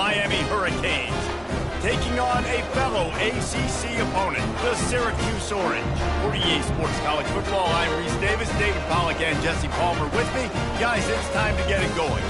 Miami Hurricanes. Taking on a fellow ACC opponent, the Syracuse Orange. For EA Sports College Football, I'm Reese Davis, David Pollack, and Jesse Palmer with me. Guys, it's time to get it going.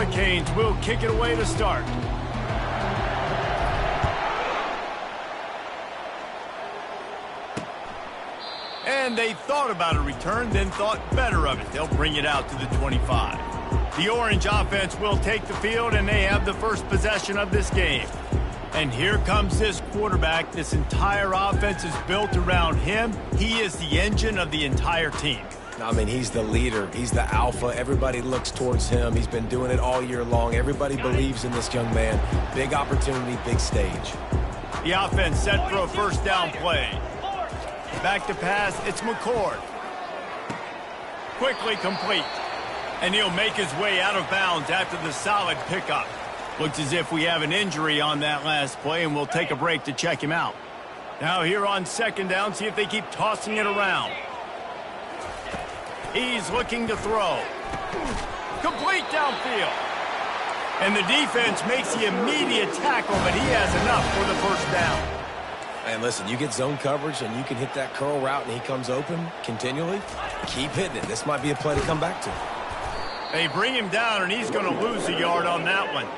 Hurricanes will kick it away to start. And they thought about a return, then thought better of it. They'll bring it out to the 25. The Orange offense will take the field, and they have the first possession of this game. And here comes this quarterback. This entire offense is built around him. He is the engine of the entire team. I mean, he's the leader. He's the alpha. Everybody looks towards him. He's been doing it all year long. Everybody believes in this young man. Big opportunity, big stage. The offense set for a first down play. Back to pass, it's McCord. Quickly complete. And he'll make his way out of bounds after the solid pickup. Looks as if we have an injury on that last play, and we'll take a break to check him out. Now here on second down, see if they keep tossing it around. He's looking to throw. Complete downfield. And the defense makes the immediate tackle, but he has enough for the first down. And listen, you get zone coverage and you can hit that curl route and he comes open continually. Keep hitting it. This might be a play to come back to. They bring him down, and he's going to lose a yard on that one.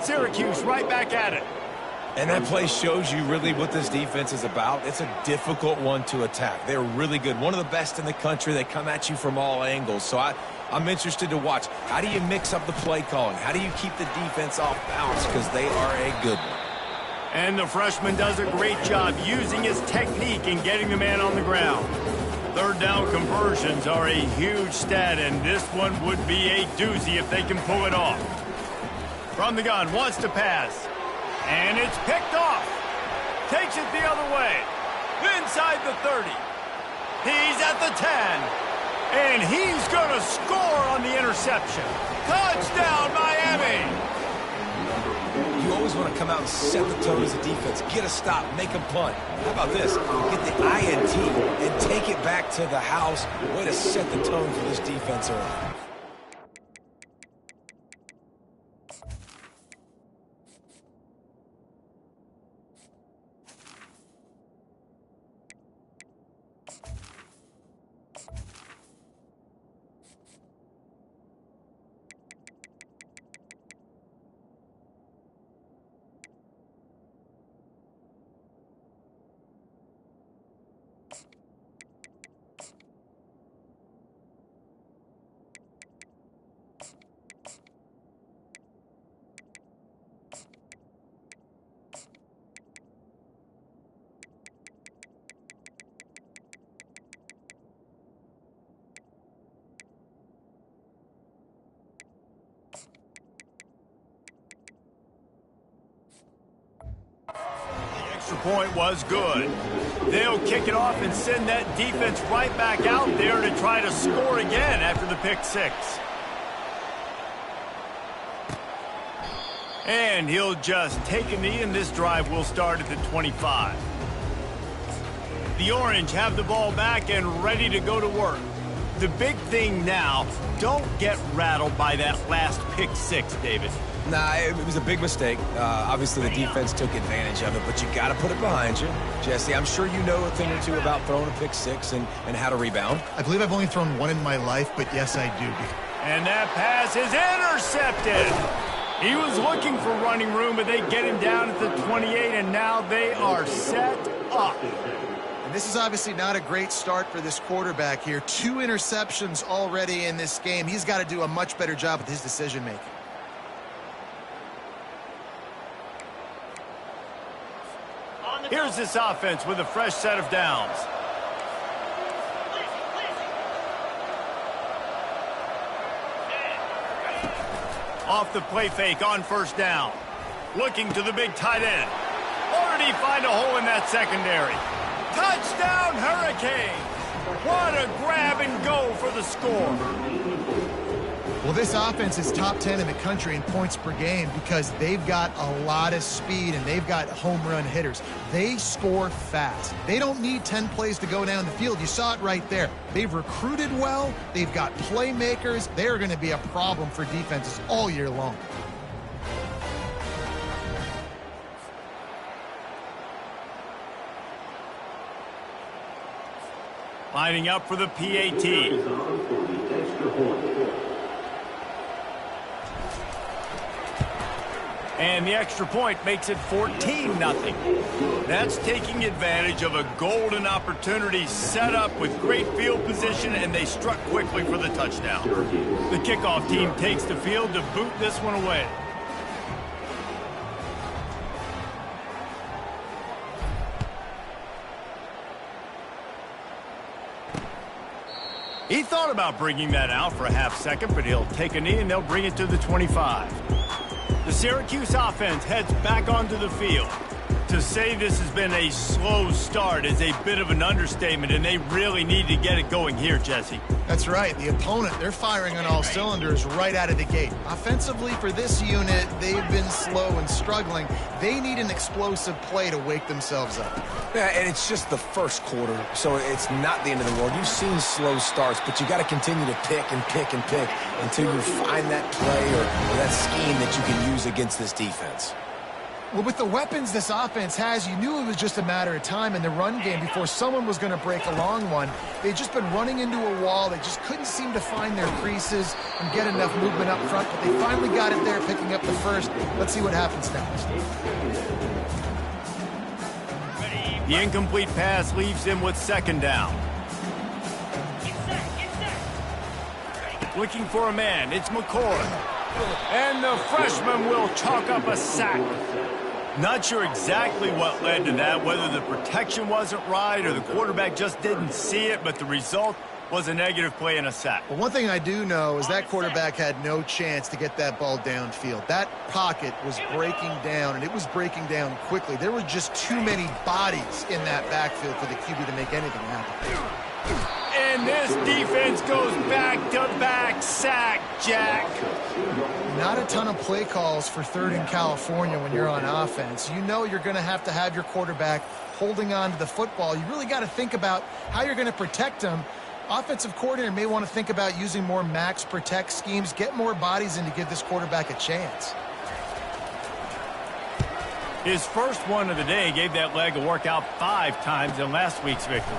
Syracuse right back at it. And that play shows you really what this defense is about. It's a difficult one to attack. They're really good. One of the best in the country. They come at you from all angles. So I'm interested to watch. How do you mix up the play calling? How do you keep the defense off balance? Because they are a good one. And the freshman does a great job using his technique and getting the man on the ground. Third down conversions are a huge stat, and this one would be a doozy if they can pull it off. From the gun, wants to pass. And it's picked off. Takes it the other way. Inside the 30. He's at the 10. And he's going to score on the interception. Touchdown, Miami! You always want to come out and set the tone as a defense. Get a stop, make a punt. How about this? Get the INT and take it back to the house. Way to set the tone for this defense early. Extra point was good. They'll kick it off and send that defense right back out there to try to score again after the pick six. And he'll just take a knee, and this drive will start at the 25. The Orange have the ball back and ready to go to work. The big thing now, don't get rattled by that last pick six, David. Nah, it was a big mistake. Obviously, the defense took advantage of it, but you got to put it behind you. Jesse, I'm sure you know a thing or two about throwing a pick six and how to rebound. I believe I've only thrown one in my life, but yes, I do. And that pass is intercepted. He was looking for running room, but they get him down at the 28, and now they are set up. And this is obviously not a great start for this quarterback here. 2 interceptions already in this game. He's got to do a much better job with his decision-making. Here's this offense with a fresh set of downs. Off the play fake on first down. Looking to the big tight end. Or did he find a hole in that secondary? Touchdown, Hurricanes! What a grab and go for the score. Well, this offense is top 10 in the country in points per game because they've got a lot of speed and they've got home run hitters. They score fast. They don't need 10 plays to go down the field. You saw it right there. They've recruited well. They've got playmakers. They're going to be a problem for defenses all year long. Lining up for the PAT. And the extra point makes it 14-0. That's taking advantage of a golden opportunity set up with great field position, and they struck quickly for the touchdown. The kickoff team takes the field to boot this one away. He thought about bringing that out for a half second, but he'll take a knee and they'll bring it to the 25. The Syracuse offense heads back onto the field. To say this has been a slow start is a bit of an understatement, and they really need to get it going here, Jesse. That's right. The opponent, they're firing on all cylinders right out of the gate. Offensively for this unit, they've been slow and struggling. They need an explosive play to wake themselves up. Yeah, and it's just the first quarter, so it's not the end of the world. You've seen slow starts, but you got to continue to pick and pick and pick until you find that play or that scheme that you can use against this defense. Well, with the weapons this offense has, you knew it was just a matter of time in the run game before someone was going to break a long one. They'd just been running into a wall. They just couldn't seem to find their creases and get enough movement up front, but they finally got it there, picking up the first. Let's see what happens next. The incomplete pass leaves him with second down. Looking for a man, it's McCoy. And the freshman will chalk up a sack. Not sure exactly what led to that, whether the protection wasn't right or the quarterback just didn't see it, but the result was a negative play and a sack. Well, one thing I do know is that quarterback had no chance to get that ball downfield. That pocket was breaking down, and it was breaking down quickly. There were just too many bodies in that backfield for the QB to make anything happen. And this defense goes back-to-back sack, Jack. Not a ton of play calls for third in California when you're on offense. You know you're going to have your quarterback holding on to the football. You really got to think about how you're going to protect him. Offensive coordinator may want to think about using more max protect schemes, get more bodies in to give this quarterback a chance. His first one of the day gave that leg a workout 5 times in last week's victory.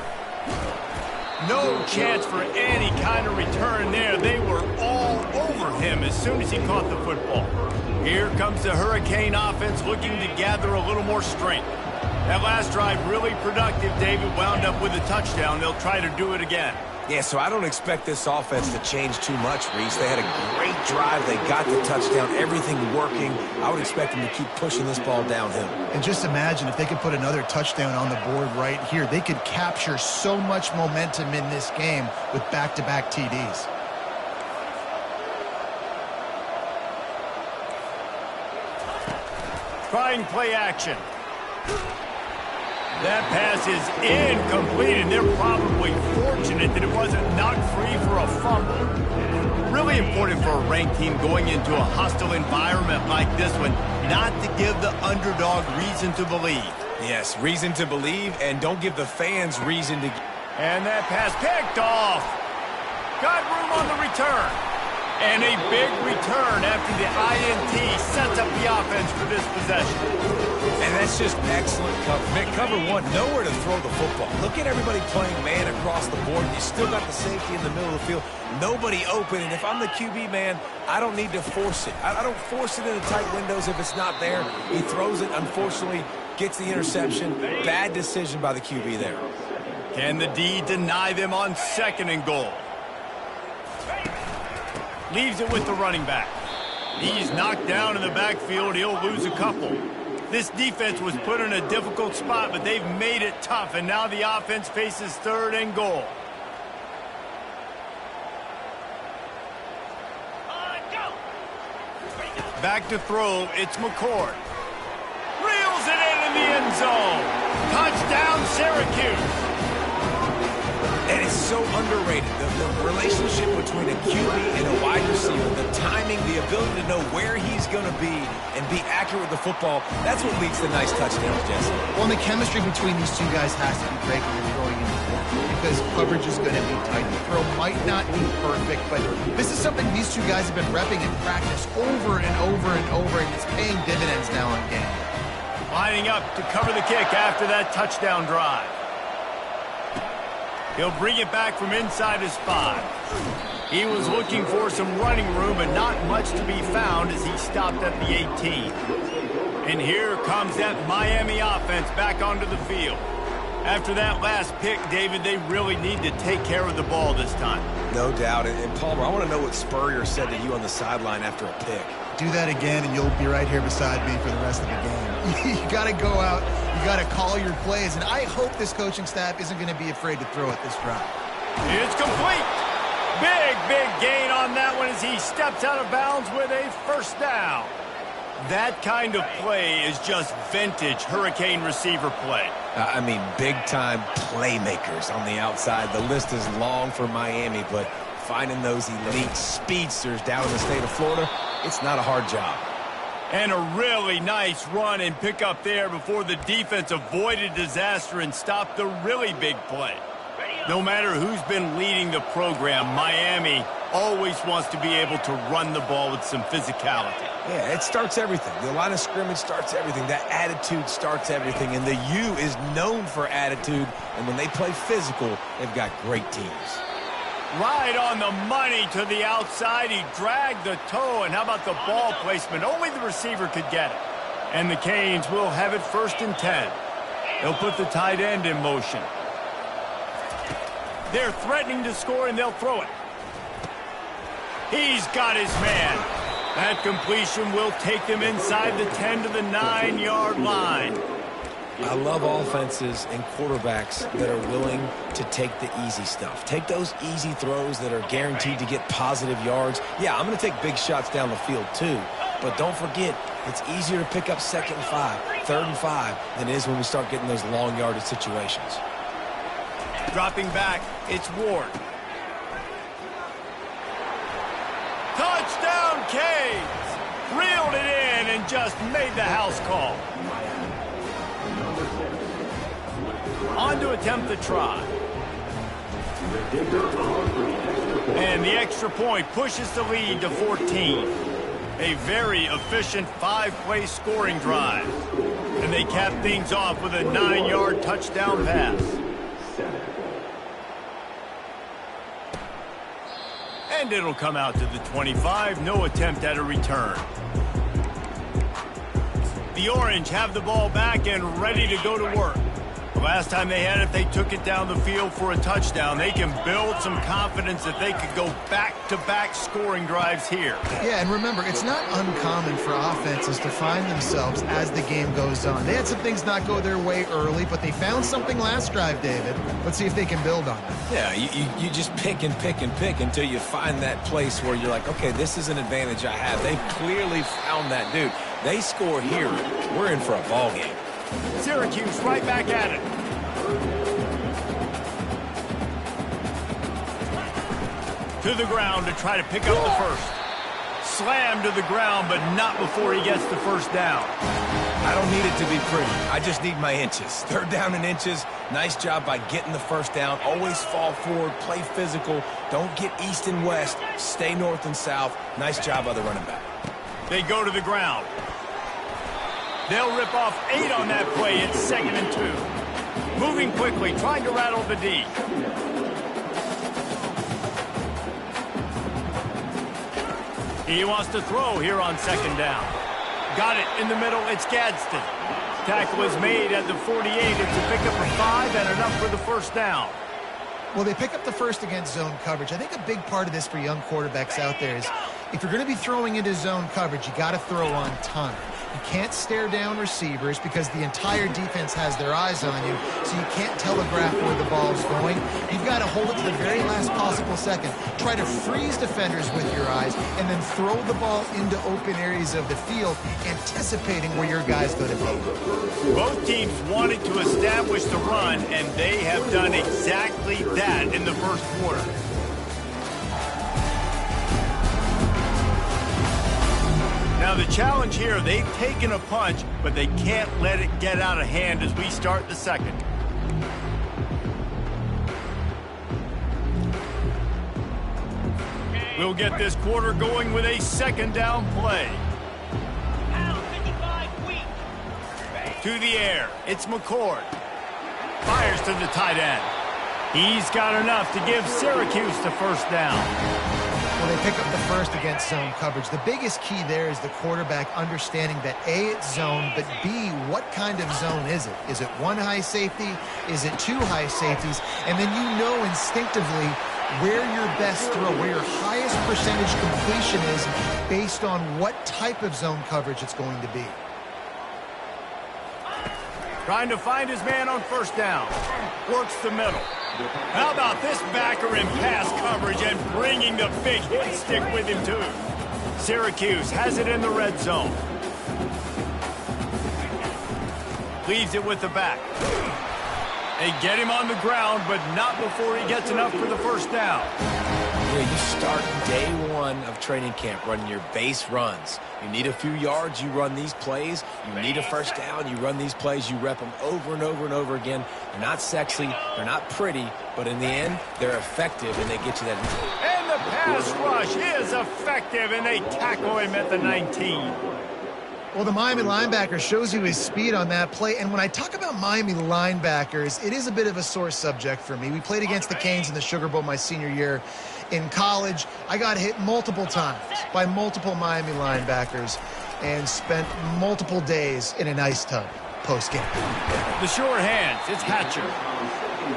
No chance for any kind of return there. They were all over him as soon as he caught the football. Here comes the Hurricane offense looking to gather a little more strength. That last drive really productive. David wound up with a touchdown. They'll try to do it again. Yeah, so I don't expect this offense to change too much, Reese. They had a great drive. They got the touchdown, everything working. I would expect them to keep pushing this ball downhill. And just imagine if they could put another touchdown on the board right here. They could capture so much momentum in this game with back-to-back TDs. Trying play action. That pass is incomplete, and they're probably fortunate that it wasn't knocked free for a fumble. Really important for a ranked team going into a hostile environment like this one, not to give the underdog reason to believe. Yes, reason to believe, and don't give the fans reason to... And that pass picked off. Got room on the return. And a big return after the INT sets up the offense for this possession. And that's just excellent cover. Cover one, nowhere to throw the football. Look at everybody playing man across the board. You still got the safety in the middle of the field. Nobody open, and if I'm the QB man, I don't need to force it. I don't force it into tight windows if it's not there. He throws it, unfortunately, gets the interception. Bad decision by the QB there. Can the D deny them on 2nd and goal? Leaves it with the running back. He's knocked down in the backfield. He'll lose a couple. This defense was put in a difficult spot, but they've made it tough, and now the offense faces 3rd and goal. Back to throw, it's McCoy. Reels it in the end zone. Touchdown, Syracuse. And it's so underrated, the relationship between a QB and a wide receiver, the timing, the ability to know where he's going to be and be accurate with the football, that's what leads to nice touchdowns, Jesse. Well, and the chemistry between these two guys has to be great when you're throwing in the ball because coverage is going to be tight. The throw might not be perfect, but this is something these two guys have been repping in practice over and over and over, and it's paying dividends now in game. Lining up to cover the kick after that touchdown drive. He'll bring it back from inside his 5. He was looking for some running room, but not much to be found as he stopped at the 18. And here comes that Miami offense back onto the field. After that last pick, David, they really need to take care of the ball this time. No doubt. And Palmer, I want to know what Spurrier said to you on the sideline after a pick. Do that again, and you'll be right here beside me for the rest of the game. You got to go out. You got to call your plays. And I hope this coaching staff isn't going to be afraid to throw it this drive. It's complete. Big gain on that one as he steps out of bounds with a first down. That kind of play is just vintage Hurricane receiver play. I mean, big-time playmakers on the outside. The list is long for Miami, but finding those elite speedsters down in the state of Florida, it's not a hard job. And a really nice run and pick up there before the defense avoided disaster and stopped the really big play. No matter who's been leading the program, Miami always wants to be able to run the ball with some physicality. Yeah, it starts everything. The line of scrimmage starts everything. That attitude starts everything. And the U is known for attitude. And when they play physical, they've got great teams. Right on the money to the outside. He dragged the toe. And how about the ball placement? Only the receiver could get it. And the Canes will have it 1st and 10. They'll put the tight end in motion. They're threatening to score, and they'll throw it. He's got his man. That completion will take them inside the 10 to the 9-yard line. I love offenses and quarterbacks that are willing to take the easy stuff. Take those easy throws that are guaranteed to get positive yards. Yeah, I'm going to take big shots down the field too. But don't forget, it's easier to pick up 2nd and 5, 3rd and 5 than it is when we start getting those long yardage situations. Dropping back, it's Ward. Touchdown, Canes! Reeled it in and just made the house call. On to attempt the try. And the extra point pushes the lead to 14. A very efficient 5-play scoring drive. And they cap things off with a 9-yard touchdown pass. And it'll come out to the 25. No attempt at a return. The Orange have the ball back and ready to go to work. The last time they had it, they took it down the field for a touchdown. They can build some confidence that they could go back-to-back scoring drives here. Yeah, and remember, it's not uncommon for offenses to find themselves as the game goes on. They had some things not go their way early, but they found something last drive, David. Let's see if they can build on it. Yeah, you just pick and pick and pick until you find that place where you're like, okay, this is an advantage I have. They clearly found that dude. They score here, we're in for a ball game. Syracuse right back at it. To the ground to try to pick up the first. Slammed to the ground, but not before he gets the first down. I don't need it to be pretty. I just need my inches. 3rd down in inches. Nice job by getting the first down. Always fall forward, play physical. Don't get east and west. Stay north and south. Nice job by the running back. They go to the ground. They'll rip off 8 on that play. It's 2nd and 2. Moving quickly, trying to rattle the D. He wants to throw here on 2nd down. Got it in the middle. It's Gadsden. Tackle is made at the 48. It's a pickup of 5 and enough for the first down. Well, they pick up the first against zone coverage. I think a big part of this for young quarterbacks out there is if you're going to be throwing into zone coverage, you got to throw on time. You can't stare down receivers because the entire defense has their eyes on you, so you can't telegraph where the ball's going. You've got to hold it to the very last possible second. Try to freeze defenders with your eyes, and then throw the ball into open areas of the field, anticipating where your guy's going to be. Both teams wanted to establish the run, and they have done exactly that in the first quarter. Now the challenge here, they've taken a punch, but they can't let it get out of hand as we start the second. We'll get this quarter going with a 2nd down play. To the air, it's McCord. Fires to the tight end. He's got enough to give Syracuse the first down. Well, they pick up the first against zone coverage. The biggest key there is the quarterback understanding that A, it's zone, but B, what kind of zone is it? Is it one high safety? Is it two high safeties? And then you know instinctively where your best throw, where your highest percentage completion is based on what type of zone coverage it's going to be. Trying to find his man on first down. Works the middle. How about this backer in pass coverage and bringing the big hit stick with him, too? Syracuse has it in the red zone. Leaves it with the back. They get him on the ground, but not before he gets enough for the first down. Yeah, you start day one of training camp running your base runs. You need a few yards, you run these plays. You need a first down, you run these plays. You rep them over and over and over again. They're not sexy, they're not pretty, but in the end, they're effective, and they get you that. And the pass rush is effective, and they tackle him at the 19. Well, the Miami linebacker shows you his speed on that play. And when I talk about Miami linebackers, it is a bit of a sore subject for me. We played against the Canes in the Sugar Bowl my senior year in college. I got hit multiple times by multiple Miami linebackers and spent multiple days in an ice tub post-game. The sure hands, it's Hatcher.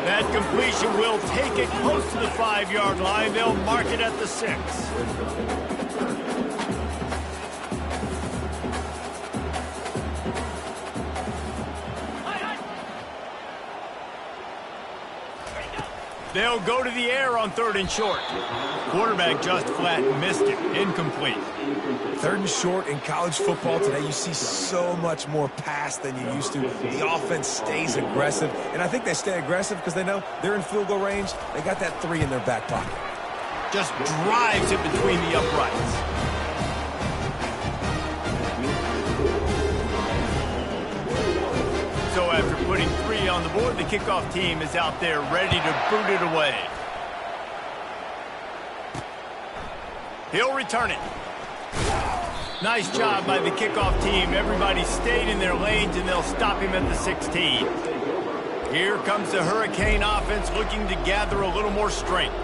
That completion will take it close to the 5-yard line. They'll mark it at the 6. They'll go to the air on 3rd and short. Quarterback just flat missed it. Incomplete. 3rd and short in college football today, you see so much more pass than you used to. The offense stays aggressive, and I think they stay aggressive because they know they're in field goal range. They got that 3 in their back pocket. Just drives it between the uprights. So after putting 3 on the board, the kickoff team is out there ready to boot it away. He'll return it. Nice job by the kickoff team. Everybody stayed in their lanes, and they'll stop him at the 16. Here comes the Hurricane offense looking to gather a little more strength.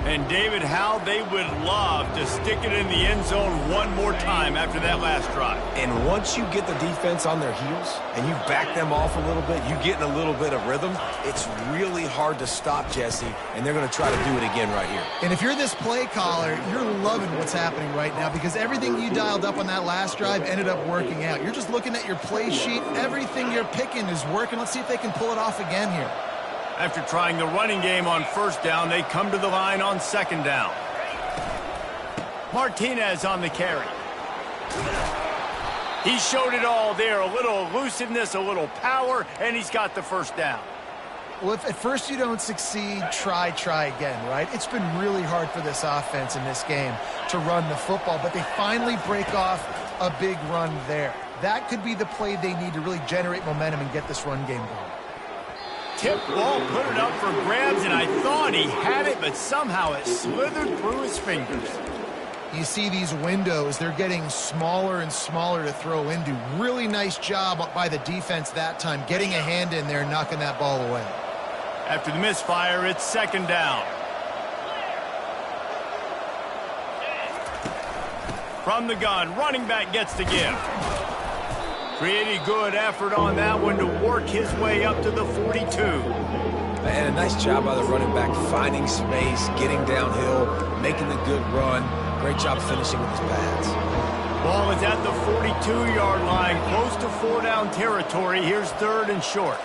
And David, how they would love to stick it in the end zone one more time after that last drive. And once you get the defense on their heels and you back them off a little bit, you get in a little bit of rhythm, it's really hard to stop, Jesse, and they're going to try to do it again right here. And if you're this play caller, you're loving what's happening right now because everything you dialed up on that last drive ended up working out. You're just looking at your play sheet. Everything you're picking is working. Let's see if they can pull it off again here. After trying the running game on first down, they come to the line on 2nd down. Martinez on the carry. He showed it all there. A little elusiveness, a little power, and he's got the first down. Well, if at first you don't succeed, try again, right? It's been really hard for this offense in this game to run the football, but they finally break off a big run there. That could be the play they need to really generate momentum and get this run game going. Tip ball, put it up for grabs, and I thought he had it, but somehow it slithered through his fingers. You see these windows, they're getting smaller and smaller to throw into. Really nice job by the defense that time, getting a hand in there and knocking that ball away. After the misfire, it's 2nd down. From the gun, running back gets the give. Pretty good effort on that one to work his way up to the 42. And a nice job by the running back, finding space, getting downhill, making the good run. Great job finishing with his pads. Ball is at the 42-yard line, close to 4-down territory. Here's 3rd and short.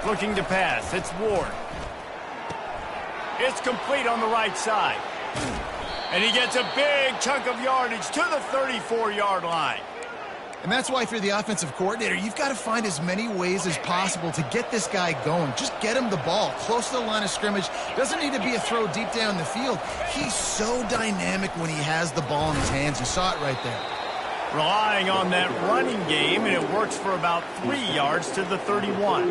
Looking to pass. It's Ward. It's complete on the right side. And he gets a big chunk of yardage to the 34-yard line. And that's why if you're the offensive coordinator, you've got to find as many ways as possible to get this guy going. Just get him the ball close to the line of scrimmage. Doesn't need to be a throw deep down the field. He's so dynamic when he has the ball in his hands. You saw it right there. Relying on that running game, and it works for about 3 yards to the 31.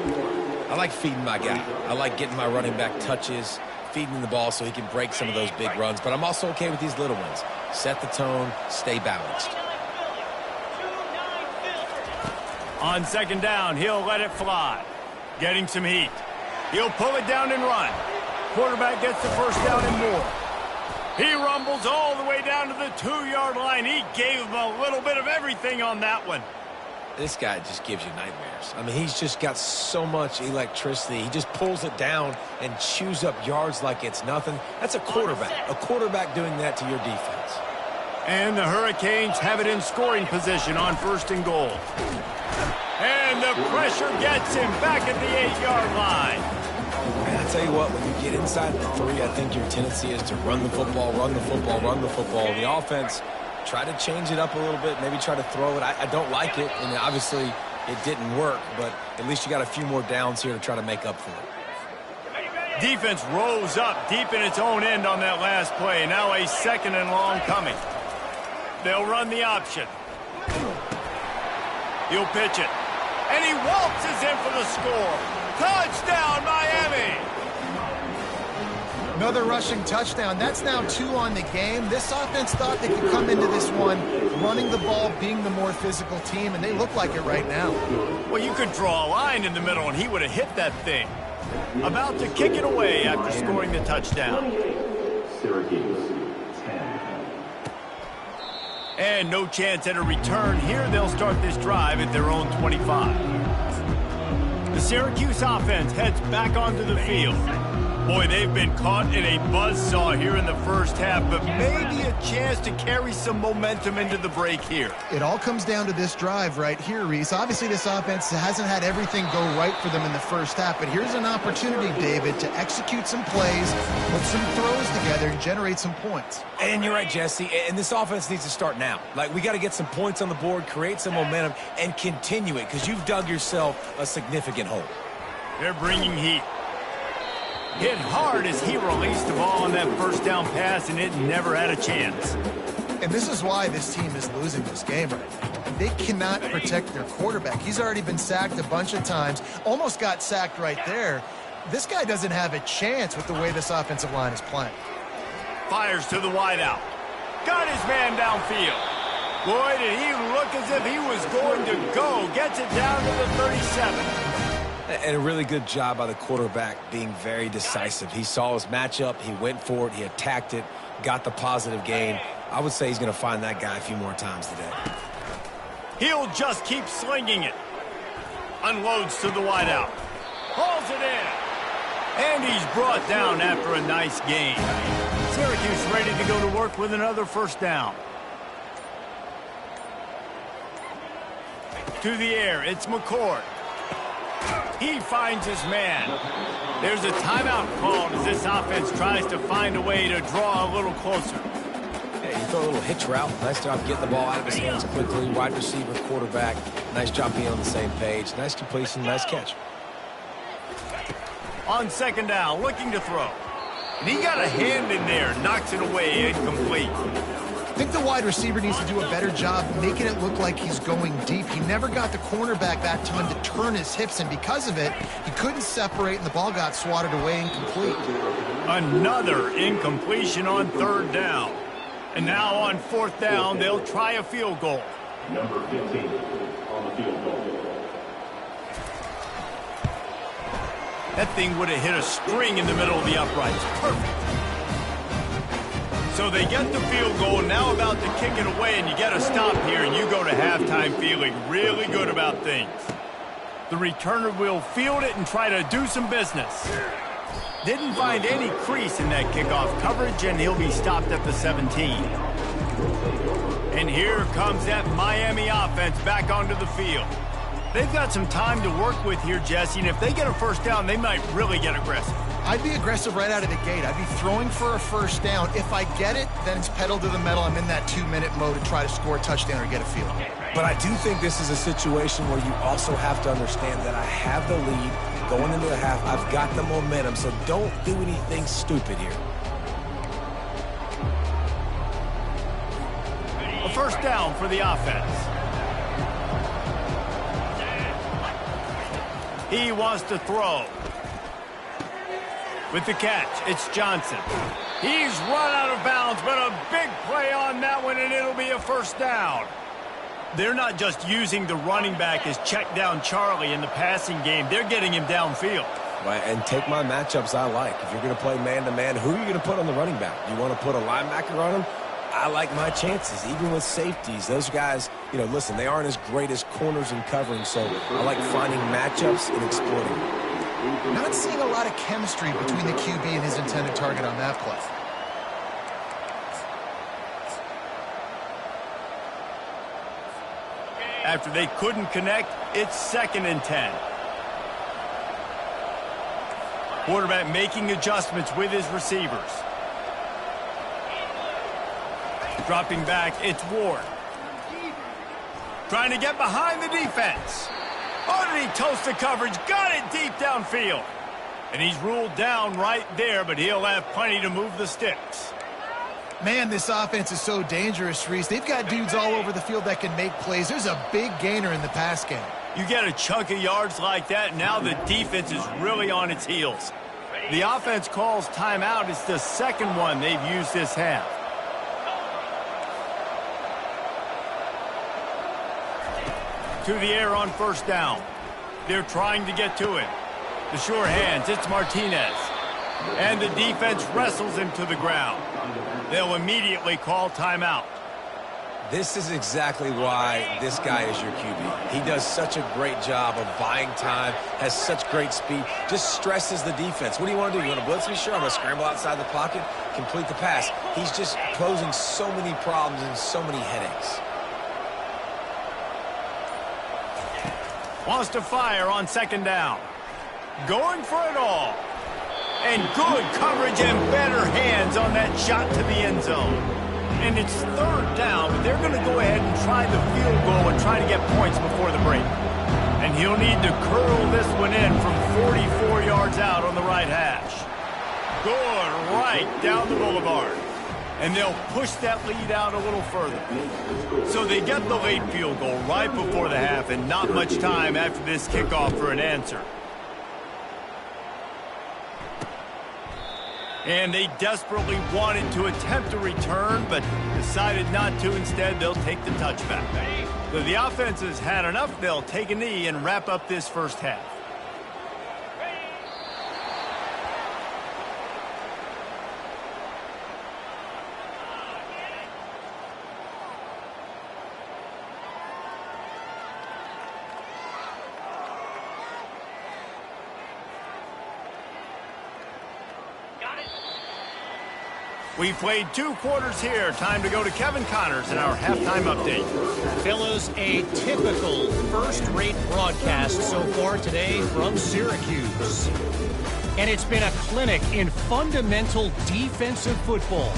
I like feeding my guy. I like getting my running back touches, feeding him the ball so he can break some of those big runs. But I'm also okay with these little ones. Set the tone, stay balanced. On 2nd down, he'll let it fly. Getting some heat. He'll pull it down and run. Quarterback gets the first down and more. He rumbles all the way down to the 2-yard line. He gave him a little bit of everything on that one. This guy just gives you nightmares. I mean, he's just got so much electricity. He just pulls it down and chews up yards like it's nothing. That's a quarterback doing that to your defense. And the Hurricanes have it in scoring position on 1st and goal. And the pressure gets him back at the 8-yard line. And I tell you what, when you get inside the 3, I think your tendency is to run the football, run the football, run the football. The offense, try to change it up a little bit, maybe try to throw it. I don't like it, and obviously it didn't work, but at least you got a few more downs here to try to make up for it. Defense rose up deep in its own end on that last play. Now a 2nd and long coming. They'll run the option. He'll pitch it. And he waltzes in for the score. Touchdown, Miami! Another rushing touchdown. That's now 2 on the game. This offense thought they could come into this one running the ball, being the more physical team, and they look like it right now. Well, you could draw a line in the middle, and he would have hit that thing. About to kick it away after scoring the touchdown. And no chance at a return here. They'll start this drive at their own 25. The Syracuse offense heads back onto the field. Boy, they've been caught in a buzzsaw here in the first half, but maybe a chance to carry some momentum into the break here. It all comes down to this drive right here, Reese. Obviously, this offense hasn't had everything go right for them in the first half, but here's an opportunity, David, to execute some plays, put some throws together, and generate some points. And you're right, Jesse, and this offense needs to start now. Like, we got to get some points on the board, create some momentum, and continue it, because you've dug yourself a significant hole. They're bringing heat. Hit hard as he released the ball on that first down pass, and it never had a chance. And this is why this team is losing this game right now. They cannot protect their quarterback. He's already been sacked a bunch of times, almost got sacked right there. This guy doesn't have a chance with the way this offensive line is playing. Fires to the wideout. Got his man downfield. Boy, did he look as if he was going to go. Gets it down to the 37. And a really good job by the quarterback being very decisive. He saw his matchup, he went for it, he attacked it, got the positive gain. I would say he's going to find that guy a few more times today. He'll just keep slinging it. Unloads to the wideout. Hauls it in. And he's brought down after a nice gain. Syracuse ready to go to work with another first down. To the air, it's McCord. He finds his man. There's a timeout called as this offense tries to find a way to draw a little closer. Hey, you throw a little hitch route. Nice job getting the ball out of his hands quickly. Wide receiver, quarterback. Nice job being on the same page. Nice completion, nice catch. On 2nd down, looking to throw. And he got a hand in there, knocks it away, incomplete. I think the wide receiver needs to do a better job making it look like he's going deep. He never got the cornerback that time to turn his hips, and because of it, he couldn't separate, and the ball got swatted away incomplete. Another incompletion on 3rd down. And now on 4th down, they'll try a field goal. Number 15 on the field goal. That thing would have hit a string in the middle of the uprights. Perfect. So they get the field goal, now about to kick it away, and you get a stop here, and you go to halftime feeling really good about things. The returner will field it and try to do some business. Didn't find any crease in that kickoff coverage, and he'll be stopped at the 17. And here comes that Miami offense back onto the field. They've got some time to work with here, Jesse, and if they get a first down, they might really get aggressive. I'd be aggressive right out of the gate. I'd be throwing for a first down. If I get it, then it's pedal to the metal. I'm in that 2-minute mode to try to score a touchdown or get a field. But I do think this is a situation where you also have to understand that I have the lead going into the half. I've got the momentum, so don't do anything stupid here. A first down for the offense. He wants to throw. With the catch, it's Johnson. He's run out of bounds, but a big play on that one, and it'll be a first down. They're not just using the running back as check down Charlie in the passing game. They're getting him downfield. Right, and take my matchups I like. If you're going to play man-to-man, who are you going to put on the running back? You want to put a linebacker on him? I like my chances, even with safeties. Those guys, you know, listen, they aren't as great as corners and covering, so I like finding matchups and exploiting them. Not seeing a lot of chemistry between the QB and his intended target on that play. After they couldn't connect, it's 2nd and 10. Quarterback making adjustments with his receivers. Dropping back, it's Ward. Trying to get behind the defense. Oh, did he toast the coverage? Got it deep downfield. And he's ruled down right there, but he'll have plenty to move the sticks. Man, this offense is so dangerous, Reese. They've got dudes all over the field that can make plays. There's a big gainer in the pass game. You get a chunk of yards like that, now the defense is really on its heels. The offense calls timeout. It's the 2nd one they've used this half. To the air on 1st down. They're trying to get to him. The sure hands, it's Martinez. And the defense wrestles him to the ground. They'll immediately call timeout. This is exactly why this guy is your QB. He does such a great job of buying time, has such great speed, just stresses the defense. What do you want to do? You want to blitz me? Sure, I'm going to scramble outside the pocket, complete the pass. He's just posing so many problems and so many headaches. Wants to fire on 2nd down. Going for it all. And good coverage and better hands on that shot to the end zone. And it's 3rd down, but they're going to go ahead and try the field goal and try to get points before the break. And he'll need to curl this one in from 44 yards out on the right hash. Good right down the boulevard. And they'll push that lead out a little further. So they get the late field goal right before the half and not much time after this kickoff for an answer. And they desperately wanted to attempt a return, but decided not to. Instead, they'll take the touchback. So the offense has had enough. They'll take a knee and wrap up this 1st half. We played 2 quarters here. Time to go to Kevin Connors in our halftime update. Fellas, a typical first-rate broadcast so far today from Syracuse. And it's been a clinic in fundamental defensive football.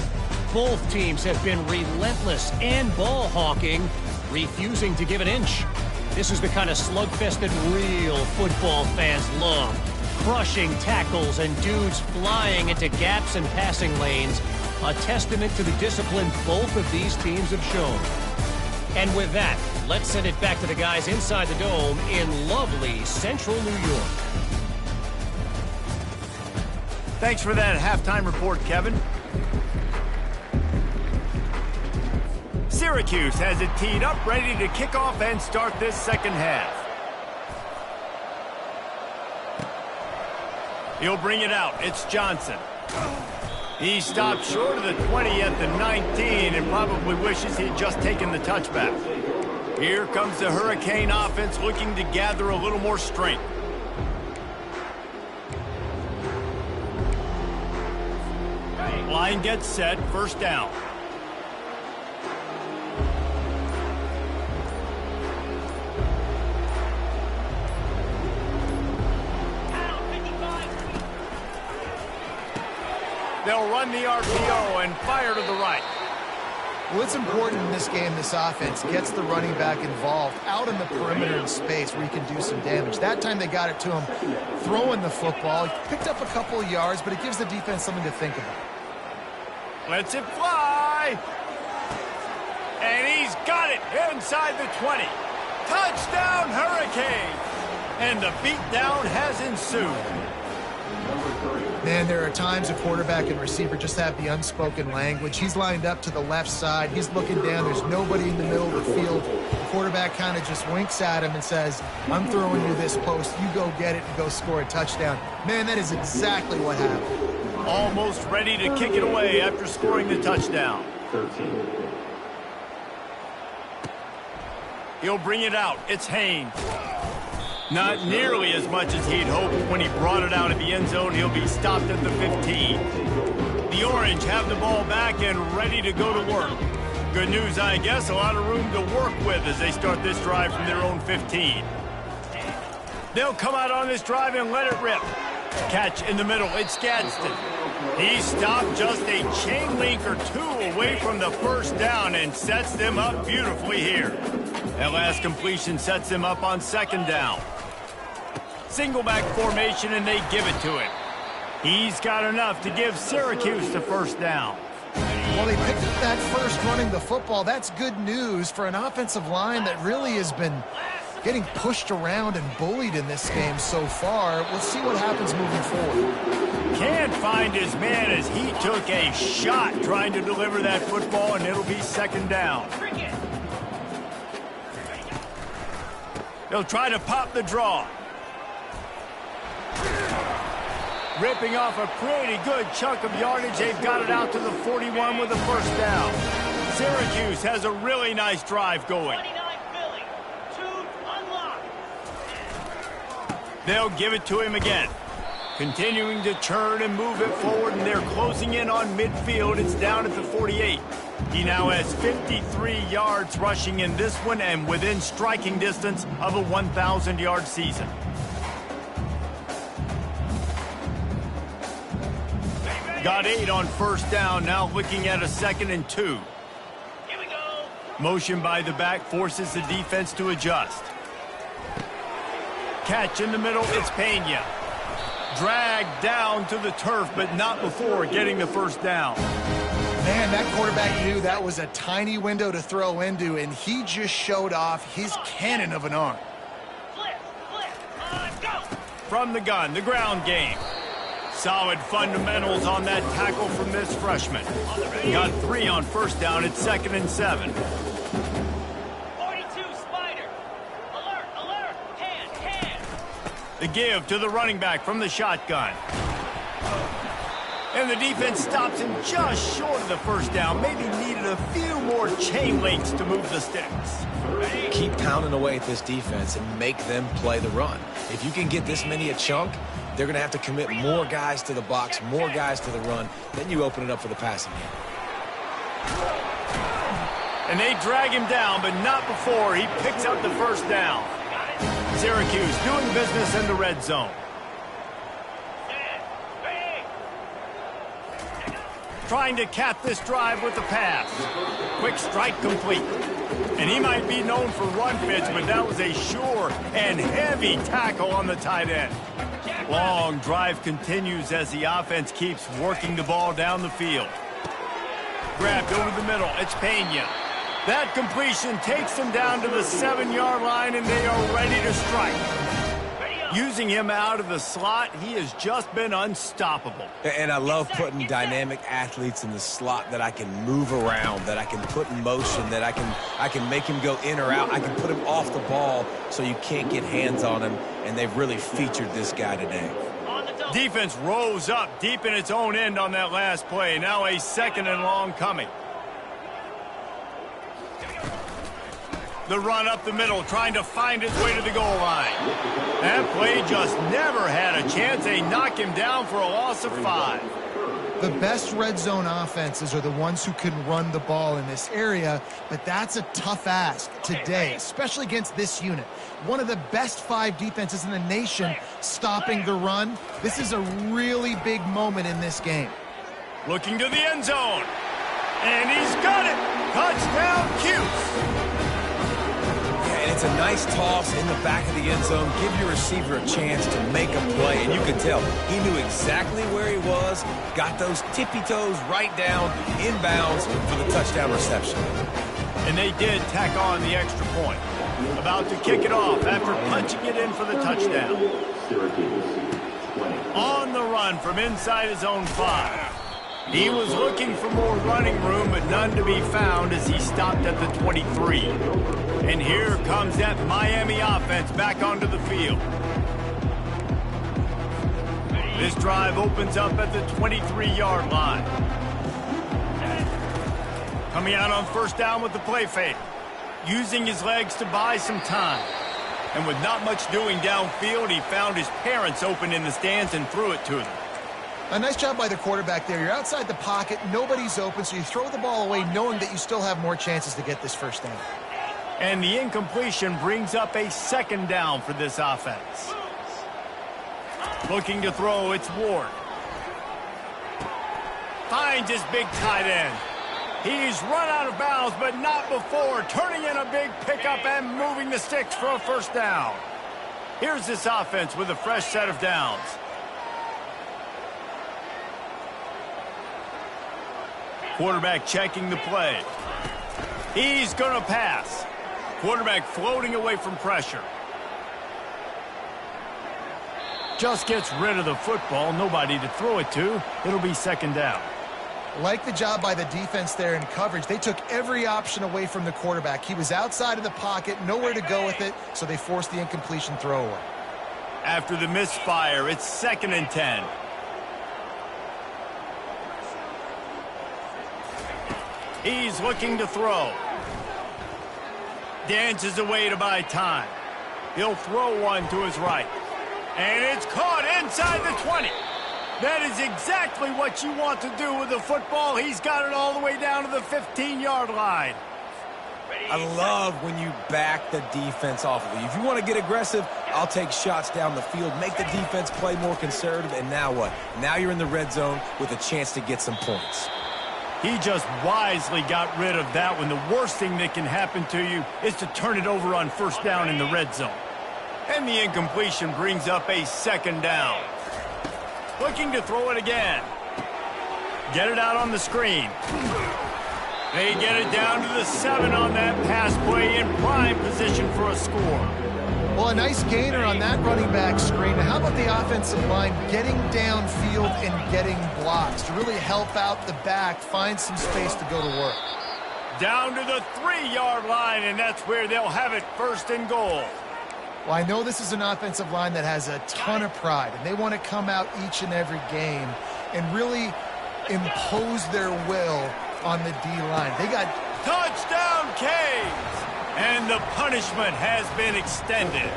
Both teams have been relentless and ball hawking, refusing to give an inch. This is the kind of slugfest that real football fans love. Crushing tackles and dudes flying into gaps and passing lanes. A testament to the discipline both of these teams have shown. And with that, let's send it back to the guys inside the Dome in lovely central New York. Thanks for that halftime report, Kevin. Syracuse has it teed up, ready to kick off and start this 2nd half. He'll bring it out. It's Johnson. He stopped short of the 20 at the 19 and probably wishes he'd just taken the touchback. Here comes the Hurricane offense looking to gather a little more strength. Line gets set, 1st down. They'll run the RPO and fire to the right. Well, it's important in this game, this offense gets the running back involved out in the perimeter in space where he can do some damage. That time they got it to him throwing the football. He picked up a couple of yards, but it gives the defense something to think about. Lets it fly. And he's got it inside the 20. Touchdown, Hurricane. And the beatdown has ensued. Man, there are times a quarterback and receiver just have the unspoken language. He's lined up to the left side. He's looking down. There's nobody in the middle of the field. The quarterback kind of just winks at him and says, I'm throwing you this post. You go get it and go score a touchdown. Man, that is exactly what happened. Almost ready to kick it away after scoring the touchdown. 13. He'll bring it out. It's Haynes. Not nearly as much as he'd hoped when he brought it out of the end zone. He'll be stopped at the 15. The Orange have the ball back and ready to go to work. Good news, I guess, a lot of room to work with as they start this drive from their own 15. They'll come out on this drive and let it rip. Catch in the middle. It's Gadsden. He stopped just a chain link or two away from the first down and sets them up beautifully here. That last completion sets them up on second down. Single back formation, and they give it to him. He's got enough to give Syracuse the first down. Well, they picked up that first running the football. That's good news for an offensive line that really has been getting pushed around and bullied in this game so far. Let's see what happens moving forward. Can't find his man as he took a shot trying to deliver that football, and it'll be second down. They'll try to pop the draw. Ripping off a pretty good chunk of yardage. They've got it out to the 41 with a first down. Syracuse has a really nice drive going. They'll give it to him again. Continuing to turn and move it forward, and they're closing in on midfield. It's down at the 48. He now has 53 yards rushing in this one and within striking distance of a 1,000-yard season. Got 8 on first down, now looking at a 2nd and 2. Here we go. Motion by the back forces the defense to adjust. Catch in the middle, it's Pena. Dragged down to the turf, but not before getting the first down. Man, that quarterback knew that was a tiny window to throw into, and he just showed off his cannon of an arm. Go. From the gun, the ground game. Solid fundamentals on that tackle from this freshman. Got 3 on first down at 2nd and 7. 42 Spider. Alert, alert. Hand. The give to the running back from the shotgun. And the defense stops him just short of the first down. Maybe needed a few more chain links to move the sticks. Keep pounding away at this defense and make them play the run. If you can get this many a chunk, they're going to have to commit more guys to the box, more guys to the run. Then you open it up for the passing game. And they drag him down, but not before he picks up the first down. Syracuse doing business in the red zone. Trying to cap this drive with the pass. Quick strike complete. And he might be known for run fits, but that was a sure and heavy tackle on the tight end. Long drive continues as the offense keeps working the ball down the field. Grabbed over the middle. It's Pena. That completion takes them down to the 7-yard line, and they are ready to strike. Using him out of the slot, he has just been unstoppable. And I love putting dynamic athletes in the slot that I can move around, that I can put in motion, that I can make him go in or out. I can put him off the ball so you can't get hands on him, and they've really featured this guy today. Defense rose up deep in its own end on that last play. Now a 2nd and long coming. The run up the middle, trying to find its way to the goal line. That play just never had a chance. They knock him down for a loss of 5. The best red zone offenses are the ones who can run the ball in this area, but that's a tough ask today, especially against this unit. One of the best 5 defenses in the nation stopping the run. This is a really big moment in this game. Looking to the end zone. And he's got it. Touchdown, Cuse. And it's a nice toss in the back of the end zone. Give your receiver a chance to make a play. And you could tell he knew exactly where he was, got those tippy toes right down, inbounds for the touchdown reception. And they did tack on the extra point. About to kick it off after punching it in for the touchdown. On the run from inside his own 5. He was looking for more running room, but none to be found as he stopped at the 23. And here comes that Miami offense back onto the field. This drive opens up at the 23-yard line. Coming out on first down with the play fake. Using his legs to buy some time. And with not much doing downfield, he found his parents open in the stands and threw it to them. A nice job by the quarterback there. You're outside the pocket, nobody's open, so you throw the ball away knowing that you still have more chances to get this first down. And the incompletion brings up a second down for this offense. Looking to throw, it's Ward. Finds his big tight end. He's run out of bounds, but not before, turning in a big pickup and moving the sticks for a first down. Here's this offense with a fresh set of downs. Quarterback checking the play. He's going to pass. Quarterback floating away from pressure. Just gets rid of the football. Nobody to throw it to. It'll be second down. Like the job by the defense there in coverage. They took every option away from the quarterback. He was outside of the pocket, nowhere to go with it, so they forced the incompletion throwaway. After the misfire, it's 2nd and 10. He's looking to throw. Dances away to buy time. He'll throw one to his right. And it's caught inside the 20. That is exactly what you want to do with the football. He's got it all the way down to the 15-yard line. I love when you back the defense off of you. If you want to get aggressive, I'll take shots down the field, make the defense play more conservative, and now what? Now you're in the red zone with a chance to get some points. He just wisely got rid of that one. The worst thing that can happen to you is to turn it over on first down in the red zone. And the incompletion brings up a second down. Looking to throw it again. Get it out on the screen. They get it down to the 7 on that pass play in prime position for a score. Well, a nice gainer on that running back screen. Now, how about the offensive line getting downfield and getting blocks to really help out the back, find some space to go to work? Down to the 3-yard line, and that's where they'll have it, 1st and goal. Well, I know this is an offensive line that has a ton of pride, and they want to come out each and every game and really impose their will on the D-line. They got touchdown Canes! And the punishment has been extended.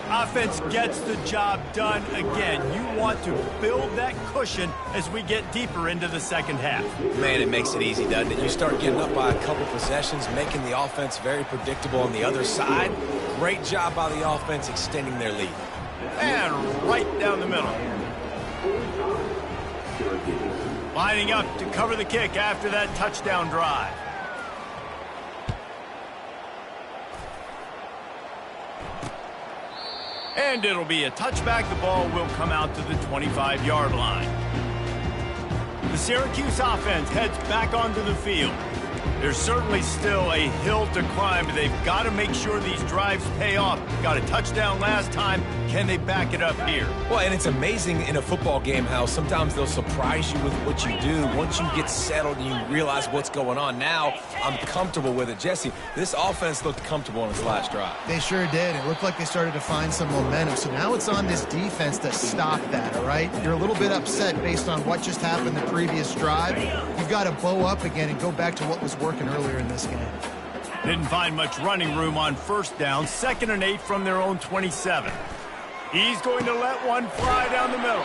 Offense gets the job done again. You want to build that cushion as we get deeper into the second half. Man, it makes it easy, doesn't it? You start getting up by a couple possessions, making the offense very predictable on the other side. Great job by the offense extending their lead. And right down the middle. Lining up to cover the kick after that touchdown drive. And it'll be a touchback. The ball will come out to the 25-yard line. The Syracuse offense heads back onto the field. There's certainly still a hill to climb, but they've got to make sure these drives pay off. Got a touchdown last time. Can they back it up here? Well, and it's amazing in a football game how sometimes they'll surprise you with what you do. Once you get settled and you realize what's going on, now I'm comfortable with it. Jesse, this offense looked comfortable on its last drive. They sure did. It looked like they started to find some momentum. So now it's on this defense to stop that, all right? You're a little bit upset based on what just happened the previous drive. You've got to bow up again and go back to what was working earlier in this game. Didn't find much running room on first down. 2nd and 8 from their own 27. He's going to let one fly down the middle.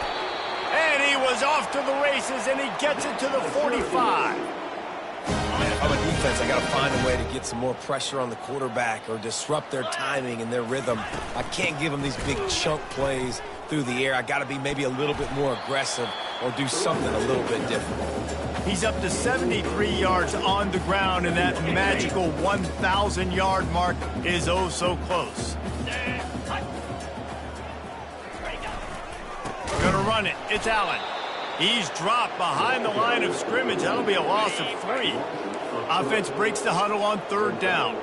And he was off to the races, and he gets it to the 45. If I'm a defense, I got to find a way to get some more pressure on the quarterback or disrupt their timing and their rhythm. I can't give them these big chunk plays through the air. I got to be maybe a little bit more aggressive or do something a little bit different. He's up to 73 yards on the ground, and that magical 1,000-yard mark is oh so close. Gonna run it. It's Allen. He's dropped behind the line of scrimmage. That'll be a loss of 3. Offense breaks the huddle on 3rd down.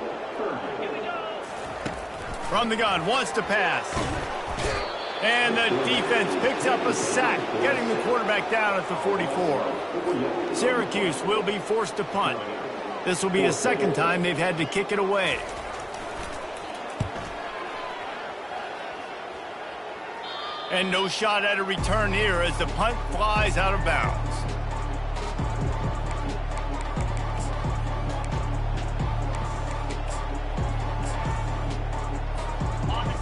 From the gun, wants to pass. And the defense picks up a sack, getting the quarterback down at the 44. Syracuse will be forced to punt. This will be the second time they've had to kick it away. And no shot at a return here as the punt flies out of bounds.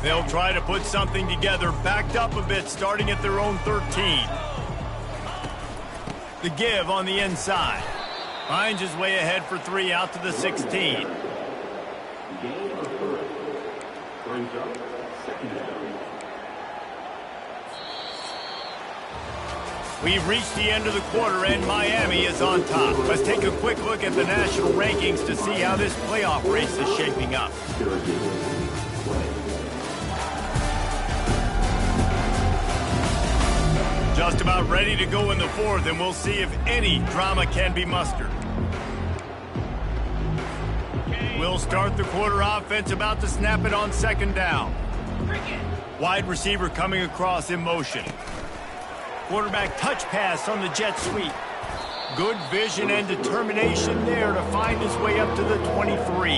They'll try to put something together, backed up a bit, starting at their own 13. The give on the inside. Finds his way ahead for 3 out to the 16. Gain of 30. Brings up second down. We've reached the end of the quarter, and Miami is on top. Let's take a quick look at the national rankings to see how this playoff race is shaping up. Just about ready to go in the fourth, and we'll see if any drama can be mustered. We'll start the quarter offense, about to snap it on second down. Wide receiver coming across in motion. Quarterback touch pass on the jet sweep. Good vision and determination there to find his way up to the 23.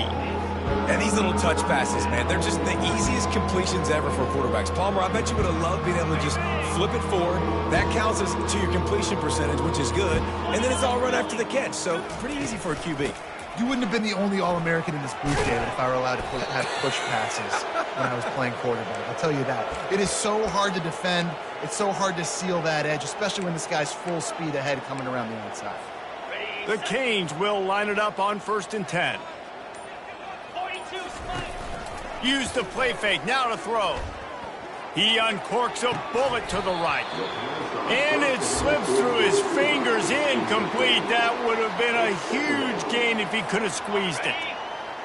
And these little touch passes, man, they're just the easiest completions ever for quarterbacks. Palmer, I bet you would have loved being able to just flip it forward. That counts as to your completion percentage, which is good. And then it's all run after the catch, so pretty easy for a QB. You wouldn't have been the only All-American in this booth, David, if I were allowed to have push passes when I was playing quarterback. I'll tell you that. It is so hard to defend. It's so hard to seal that edge, especially when this guy's full speed ahead coming around the outside. The Canes will line it up on 1st and 10. Use the play fake, now to throw. He uncorks a bullet to the right. And it slips through his fingers, incomplete. That would have been a huge gain if he could have squeezed it.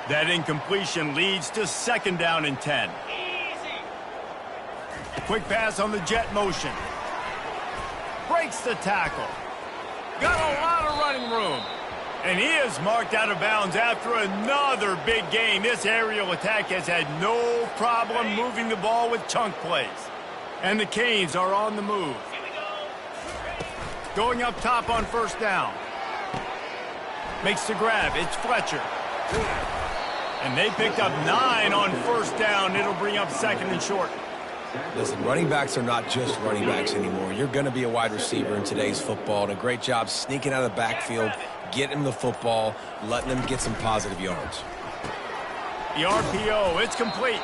That incompletion leads to 2nd down and 10. Quick pass on the jet motion. Breaks the tackle. Got a lot of running room. And he is marked out of bounds after another big gain. This aerial attack has had no problem moving the ball with chunk plays. And the Canes are on the move. Going up top on 1st down. Makes the grab. It's Fletcher. And they picked up 9 on 1st down. It'll bring up 2nd and short. Listen, running backs are not just running backs anymore. You're going to be a wide receiver in today's football. And a great job sneaking out of the backfield, getting him the football, letting them get some positive yards. The RPO, it's complete.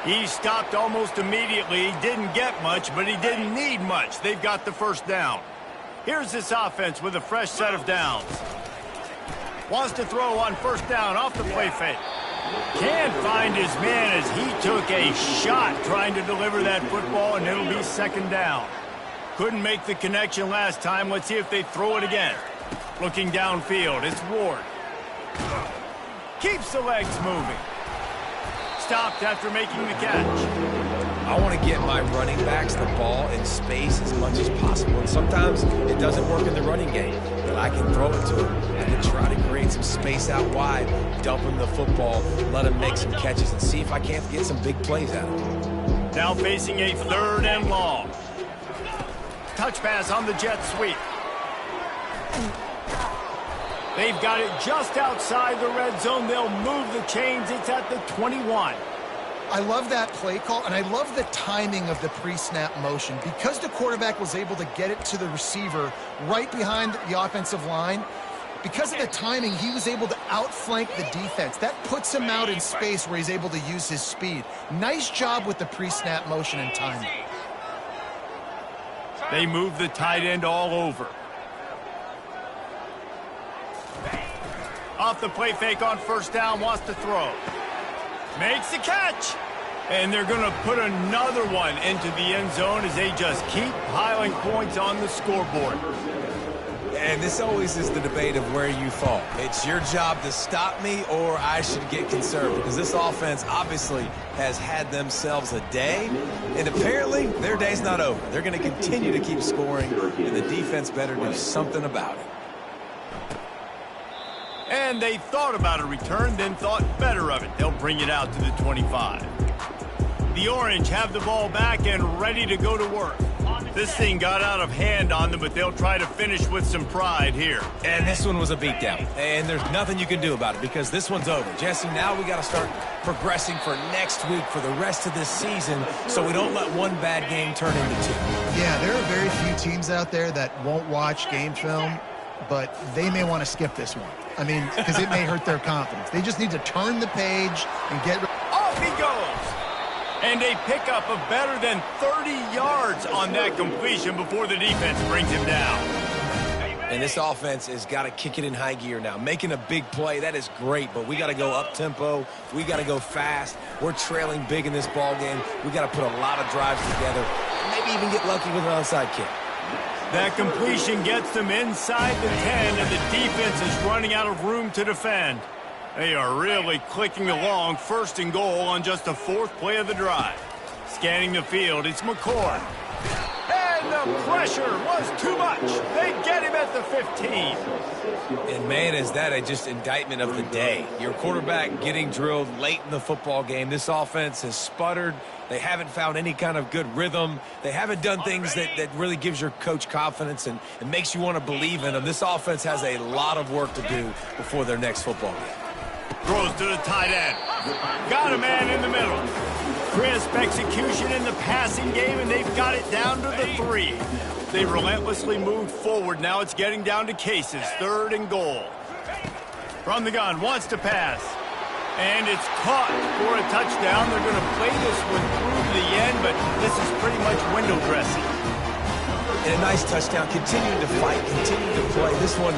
He stopped almost immediately. He didn't get much, but he didn't need much. They've got the 1st down. Here's this offense with a fresh set of downs. Wants to throw on 1st down off the play fake. Can't find his man as he took a shot trying to deliver that football, and it'll be 2nd down. Couldn't make the connection last time. Let's see if they throw it again. Looking downfield, it's Ward. Keeps the legs moving. Stopped after making the catch. I want to get my running backs the ball in space as much as possible. And sometimes it doesn't work in the running game, but I can throw it to him. I can try to create some space out wide, dump him the football, let him make some catches, and see if I can't get some big plays out of him. Now facing a 3rd and long. Touch pass on the jet sweep. They've got it just outside the red zone. They'll move the chains. It's at the 21. I love that play call, and I love the timing of the pre-snap motion. Because the quarterback was able to get it to the receiver right behind the offensive line, because of the timing, he was able to outflank the defense. That puts him out in space where he's able to use his speed. Nice job with the pre-snap motion and timing. They move the tight end all over. Off the play fake on 1st down, wants to throw. Makes the catch. And they're going to put another one into the end zone as they just keep piling points on the scoreboard. And this always is the debate of where you fall. It's your job to stop me, or I should get concerned, because this offense obviously has had themselves a day, and apparently their day's not over. They're going to continue to keep scoring, and the defense better do something about it. And they thought about a return, then thought better of it. They'll bring it out to the 25. The Orange have the ball back and ready to go to work. This thing got out of hand on them, but they'll try to finish with some pride here. And this one was a beatdown, and there's nothing you can do about it because this one's over. Jesse, now we got to start progressing for next week for the rest of this season so we don't let one bad game turn into two. Yeah, there are very few teams out there that won't watch game film, but they may want to skip this one. I mean, because it may hurt their confidence. They just need to turn the page and get... Off he goes! And a pickup of better than 30 yards on that completion before the defense brings him down. And this offense has got to kick it in high gear now. Making a big play, that is great, but we got to go up-tempo. We got to go fast. We're trailing big in this ball game. We got to put a lot of drives together. Maybe even get lucky with an onside kick. That completion gets them inside the 10, and the defense is running out of room to defend. They are really clicking along, 1st and goal on just the 4th play of the drive. Scanning the field, it's McCord. And the pressure was too much. They get him at the 15. And, man, is that a just indictment of the day. Your quarterback getting drilled late in the football game. This offense has sputtered. They haven't found any kind of good rhythm. They haven't done things that really gives your coach confidence and makes you want to believe in them. This offense has a lot of work to do before their next football game. Throws to the tight end. Got a man in the middle. Crisp execution in the passing game, and they've got it down to the 3. They relentlessly moved forward. Now it's getting down to cases. 3rd and goal. From the gun, wants to pass. And it's caught for a touchdown. They're going to play this one through to the end, but this is pretty much window dressing. And a nice touchdown. Continuing to fight, continuing to play. This one,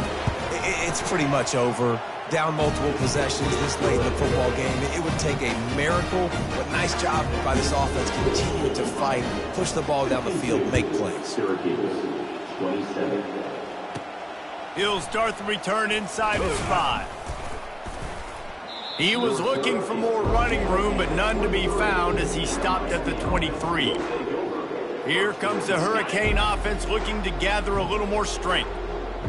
it's pretty much over. Down multiple possessions this late in the football game. It would take a miracle, but nice job by this offense continuing to fight, push the ball down the field, make plays. Syracuse, 27. He'll start the return inside his 5. He was looking for more running room, but none to be found as he stopped at the 23. Here comes the Hurricane offense looking to gather a little more strength.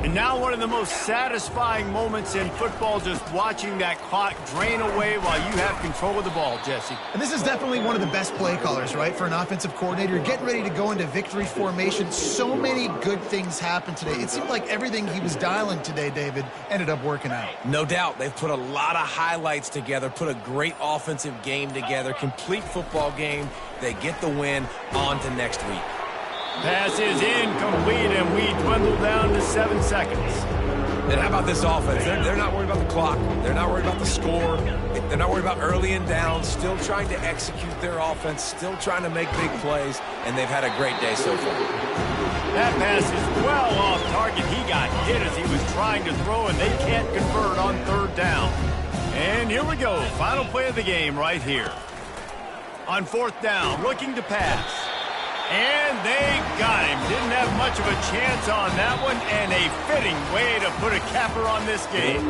And now one of the most satisfying moments in football, just watching that clock drain away while you have control of the ball, Jesse. And this is definitely one of the best play callers, right, for an offensive coordinator. You're getting ready to go into victory formation. So many good things happened today. It seemed like everything he was dialing today, David, ended up working out. No doubt. They've put a lot of highlights together, put a great offensive game together, complete football game. They get the win. On to next week. Pass is incomplete, and we dwindle down to 7 seconds. And how about this offense? They're not worried about the clock. They're not worried about the score. They're not worried about early and down. Still trying to execute their offense. Still trying to make big plays. And they've had a great day so far. That pass is well off target. He got hit as he was trying to throw, and they can't convert on 3rd down. And here we go. Final play of the game right here. On 4th down, looking to pass. And they got him. Didn't have much of a chance on that one, and a fitting way to put a capper on this game.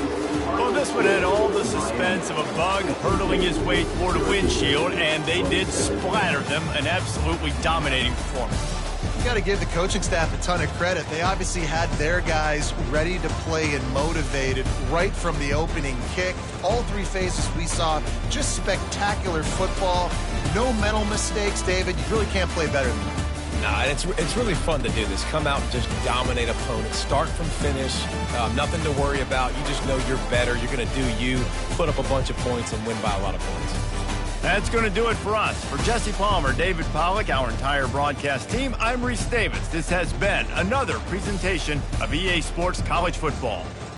Well, this one had all the suspense of a bug hurtling his way toward a windshield, and they did splatter them. An absolutely dominating performance. You got to give the coaching staff a ton of credit. They obviously had their guys ready to play and motivated right from the opening kick. All 3 phases we saw, just spectacular football. No mental mistakes, David. You really can't play better than that. Nah, it's really fun to do this. Come out and just dominate opponents. Start from finish. Nothing to worry about. You just know you're better. You're going to do you, put up a bunch of points, and win by a lot of points. That's going to do it for us. For Jesse Palmer, David Pollack, our entire broadcast team, I'm Reese Davis. This has been another presentation of EA Sports College Football.